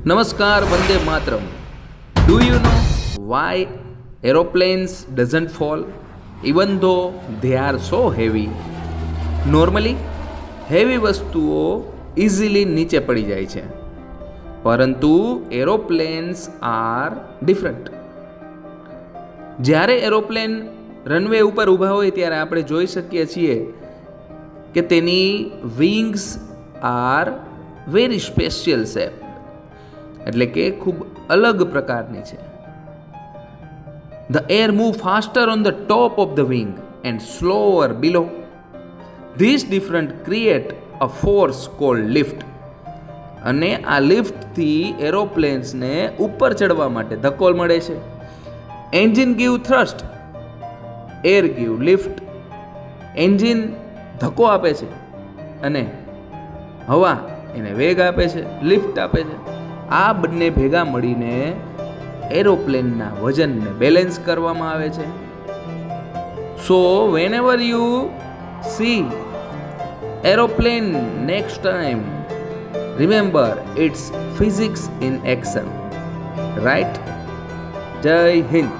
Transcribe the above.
Namaskar, Vande Matram. Do you know why aeroplanes doesn't fall even though they are so heavy? Normally, heavy વસ્તુઓ easily નીચે પડી જાય છે, પરંતુ aeroplanes R different. જ્યારે aeroplane runway ઉપર ઊભા હોય ત્યારે આપણે જોઈ શકીએ છીએ કે તેની wings are very special shape, એટલે કે ખૂબ અલગ પ્રકારની છે. The air move faster on the top of the wing and slower below. This different create a force cold lift. અને આ લિફ્ટથી એરોપ્લેન્સને ઉપર ચડવા માટે ધક્કો મળે છે. Engine give thrust, air give lift. Engine ધક્કો આપે છે અને હવા એને વેગ આપે છે, લિફ્ટ આપે છે. આ બંને ભેગા મળીને એરોપ્લેનના વજનને બેલેન્સ કરવામાં આવે છે. So whenever you see aeroplane next time, remember it's physics in action. Right? જય હિન્દ.